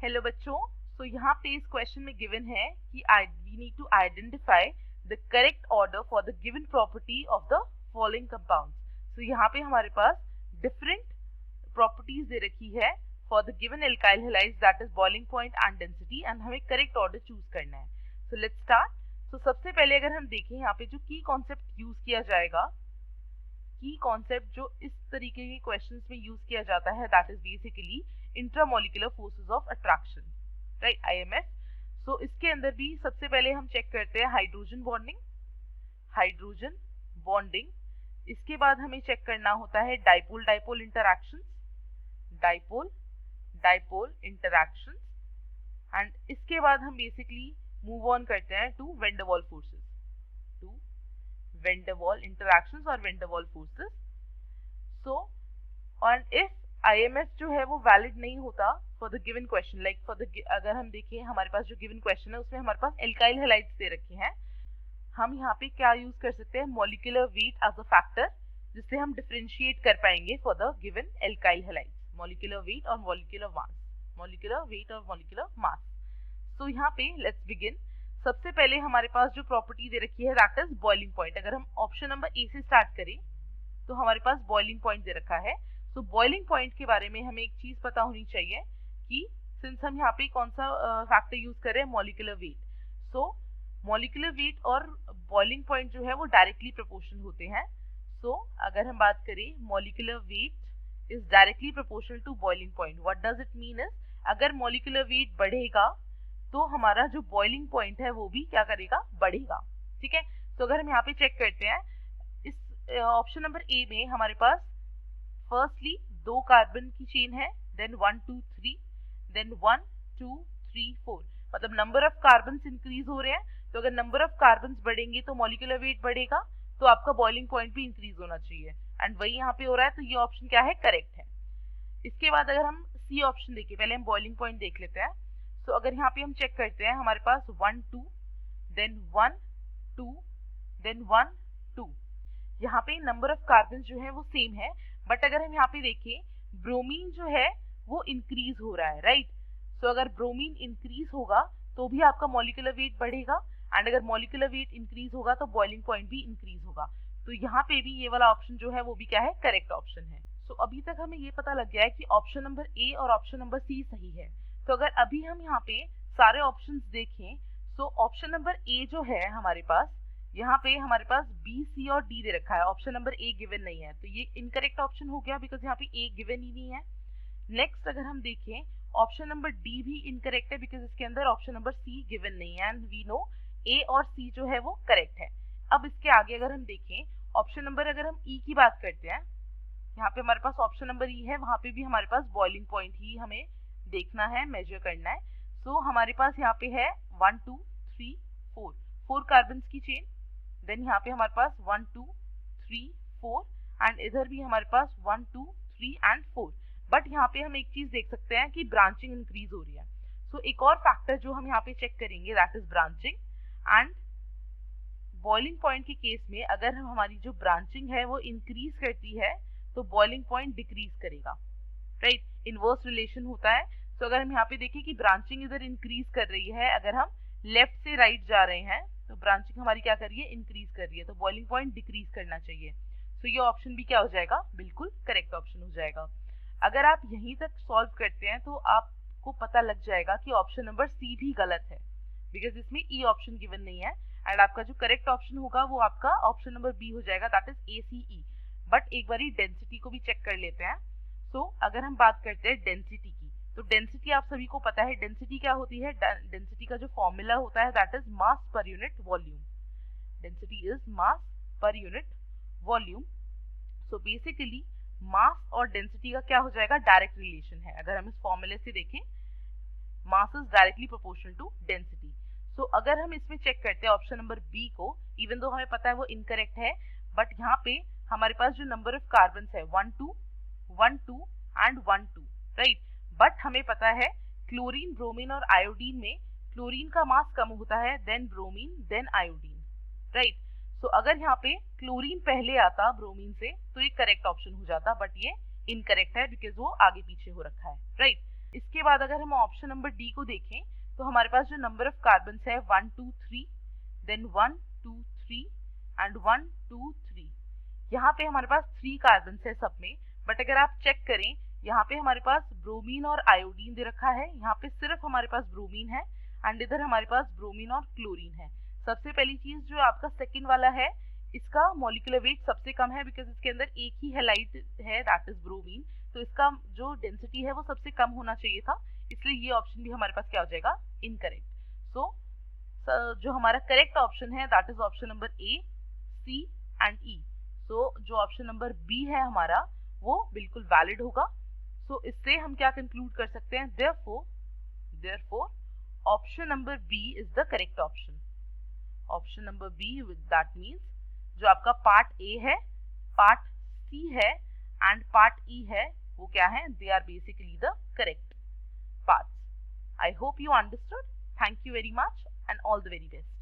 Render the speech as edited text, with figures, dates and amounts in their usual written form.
Hello बच्चों, सो यहाँ पे इस क्वेश्चन में गिवन है कि we need to identify the correct order for the given property of the following compounds. So यहाँ पे हमारे पास डिफरेंट प्रॉपर्टीज दे रखी है for the given alkyl halides, that is boiling point and density, and हमें करेक्ट ऑर्डर चूज करना है। So let's start. सो सबसे पहले अगर हम देखें यहाँ पे जो की कॉन्सेप्ट यूज किया जाएगा, की कॉन्सेप्ट जो इस तरीके के क्वेश्चंस में यूज किया जाता है, that is basically intramolecular forces of attraction, right, IMF। सो इसके अंदर भी सबसे पहले हम चेक करते हैं हाइड्रोजन बॉन्डिंग। इसके बाद हमें चेक करना होता है डाइपोल इंटरैक्शंस, एंड इसके बाद हम बेसिकली मूव ऑन करते हैं टू वैन डर वाल इंटरैक्शंस और वैन डर वाल फोर्सेस। सो और इफ IMF जो है वो वैलिड नहीं होता for the given question, like अगर हम देखें हमारे पास जो गिवन क्वेश्चन है उसमें हमारे पास एल्काइल हैलाइड्स दे रखे हैं, हम यहाँ पे क्या यूज कर सकते हैं, molecular weight as a factor, जिससे हम डिफरेंशिएट कर पाएंगे for the given alkyl halides, molecular weight और मॉलिक्यूलर मास। सो यहाँ पे लेट्स बिगिन। सबसे पहले हमारे पास जो प्रॉपर्टी दे रखी है दैट इज बॉइलिंग पॉइंट। अगर हम ऑप्शन नंबर ए से स्टार्ट करें तो हमारे पास बॉइलिंग पॉइंट दे रखा है। सो बॉइलिंग पॉइंट के बारे में हमें एक चीज पता होनी चाहिए कि सिंस हम यहाँ पे कौन सा फैक्टर यूज कर रहे हैं, मॉलिक्यूलर वेट। सो मॉलिक्यूलर वेट और बॉइलिंग पॉइंट जो है वो डायरेक्टली प्रोपोर्शनल होते हैं। सो अगर हम बात करें molecular weight is directly proportional to boiling point, what does it mean is, अगर मॉलिक्यूलर वेट बढ़ेगा तो हमारा जो बॉइलिंग पॉइंट है वो भी क्या करेगा, बढ़ेगा। ठीक है, तो अगर हम यहाँ पे चेक करते हैं इस ऑप्शन नंबर ए में हमारे पास फर्स्टली 2 कार्बन की चेन है, देन 1 2 3, देन 1 2 3 4, मतलब नंबर ऑफ कार्बन्स इंक्रीज हो रहे हैं। तो अगर नंबर ऑफ कार्बन्स बढ़ेंगे तो मॉलिक्यूलर वेट बढ़ेगा, तो आपका बॉइलिंग पॉइंट भी इंक्रीज होना चाहिए, एंड वही यहाँ पे हो रहा है। तो ये ऑप्शन क्या है, करेक्ट है। इसके बाद अगर हम सी ऑप्शन देखें, पहले हम बॉइलिंग पॉइंट देख लेते हैं। सो अगर यहाँ पे हम चेक करते हैं हमारे पास 1 2, देन 1 2, देन 1 2, यहाँ पे नंबर ऑफ कार्बन जो है वो सेम है, बट अगर हम यहाँ पे देखें ब्रोमीन जो है वो इंक्रीज हो रहा है, राइट। सो अगर ब्रोमीन इंक्रीज होगा तो भी आपका मॉलिक्यूलर वेट बढ़ेगा, एंड अगर मॉलिक्यूलर वेट इंक्रीज होगा तो बॉइलिंग पॉइंट भी इंक्रीज होगा। तो यहाँ पे भी ये वाला ऑप्शन जो है वो भी क्या है, करेक्ट ऑप्शन है। सो अभी तक हमें ये पता लग गया है कि ऑप्शन नंबर ए और ऑप्शन नंबर सी सही है। तो अगर अभी हम यहाँ पे सारे ऑप्शंस देखें, सो ऑप्शन नंबर ए जो है हमारे पास, यहाँ पे हमारे पास बी सी और डी दे रखा है, ऑप्शन नंबर ए गिवन नहीं है, तो ये इनकरेक्ट ऑप्शन हो गया बिकॉज यहाँ पे ए गिवन ही नहीं है। नेक्स्ट अगर हम देखें ऑप्शन नंबर डी भी इनकरेक्ट है बिकॉज इसके अंदर ऑप्शन नंबर सी गिवन नहीं है, एंड वी नो ए और सी जो है वो करेक्ट है। अब इसके आगे अगर हम देखें ऑप्शन नंबर, अगर हम ई की बात करते हैं, यहाँ पे हमारे पास ऑप्शन नंबर ई है, वहां पे भी हमारे पास बॉइलिंग पॉइंट ही हमें देखना है, मेजर करना है। सो हमारे पास यहाँ पे है 1 2 3 4 कार्बन की चेन, देन यहाँ पे हमारे पास 1 2 3 4, एंड इधर भी हमारे पास 1 2 3 एंड 4। बट यहाँ पे हम एक चीज देख सकते हैं कि ब्रांचिंग इंक्रीज हो रही है। सो एक और फैक्टर जो हम यहाँ पे चेक करेंगे that is branching, and boiling point के केस में अगर हम हमारी जो ब्रांचिंग है वो इंक्रीज करती है तो बॉइलिंग पॉइंट डिक्रीज करेगा, राइट, इनवर्स रिलेशन होता है। तो अगर हम यहाँ पे देखें कि ब्रांचिंग इधर इंक्रीज कर रही है, अगर हम लेफ्ट से राइट जा रहे हैं तो ब्रांचिंग हमारी क्या कर रही है, इंक्रीज कर रही है, तो बॉइलिंग पॉइंट डिक्रीज करना चाहिए। तो ये ऑप्शन भी क्या हो जाएगा, बिल्कुल करेक्ट ऑप्शन हो जाएगा। अगर आप यहीं तक सॉल्व करते हैं तो आपको पता लग जाएगा कि ऑप्शन नंबर सी भी गलत है बिकॉज इसमें ई ऑप्शन गिवन नहीं है, एंड आपका जो करेक्ट ऑप्शन होगा वो आपका ऑप्शन नंबर बी हो जाएगा, दैट इज ACE। बट एक बारी डेंसिटी को भी चेक कर लेते हैं। सो अगर हम बात करते हैं डेंसिटी की, तो डेंसिटी आप सभी को पता है, डेंसिटी क्या होती है, डेंसिटी का जो फॉर्मूला होता है that is mass per unit volume. Density is mass per unit volume. So basically mass और डेंसिटी का क्या हो जाएगा, डायरेक्ट रिलेशन है। अगर हम इस फॉर्मूले से देखें, mass is directly proportional to density. So अगर हम इसमें चेक करते हैं ऑप्शन नंबर बी को, इवन दो हमें पता है वो इनकरेक्ट है, बट यहाँ पे हमारे पास जो नंबर ऑफ कार्बन है 1 2 1 2 एंड 1 2, राइट, बट हमें पता है क्लोरीन, ब्रोमीन और आयोडीन में क्लोरीन का मास कम होता है than bromine than iodine, right. So अगर यहाँ पे क्लोरीन पहले आता ब्रोमीन से तो ये करेक्ट ऑप्शन हो जाता, बट ये इनकरेक्ट है बिकॉज वो आगे पीछे हो रखा है, राइट। इसके बाद अगर हम ऑप्शन नंबर डी को देखें तो हमारे पास जो नंबर ऑफ कार्बन है 1 2 3, देन 1 2 3 एंड 1 2 3। यहाँ पे हमारे पास 3 कार्बन है सब में, बट अगर आप चेक करें यहाँ पे हमारे पास ब्रोमीन और आयोडीन दे रखा है, यहाँ पे सिर्फ हमारे पास ब्रोमीन है एंड इधर हमारे पास ब्रोमीन और क्लोरीन है। सबसे पहली चीज जो आपका सेकंड वाला है, इसका मॉलिक्यूलर वेट सबसे कम है बिकॉज इसके अंदर एक ही हैलाइड है दैट इज ब्रोमीन, तो इसका जो डेंसिटी है वो सबसे कम होना चाहिए था, इसलिए ये ऑप्शन भी हमारे पास क्या हो जाएगा, इनकरेक्ट। सो जो हमारा करेक्ट ऑप्शन है that is option number A, C and E. So जो ऑप्शन नंबर बी है हमारा वो बिल्कुल वैलिड होगा। सो इससे हम क्या कंक्लूड कर सकते हैं, therefore option number B is the correct option. Option number B that means जो आपका पार्ट ए है, पार्ट सी है एंड पार्ट ई है, वो क्या है, they are basically the correct parts. I hope you understood. Thank you very much and all the very best.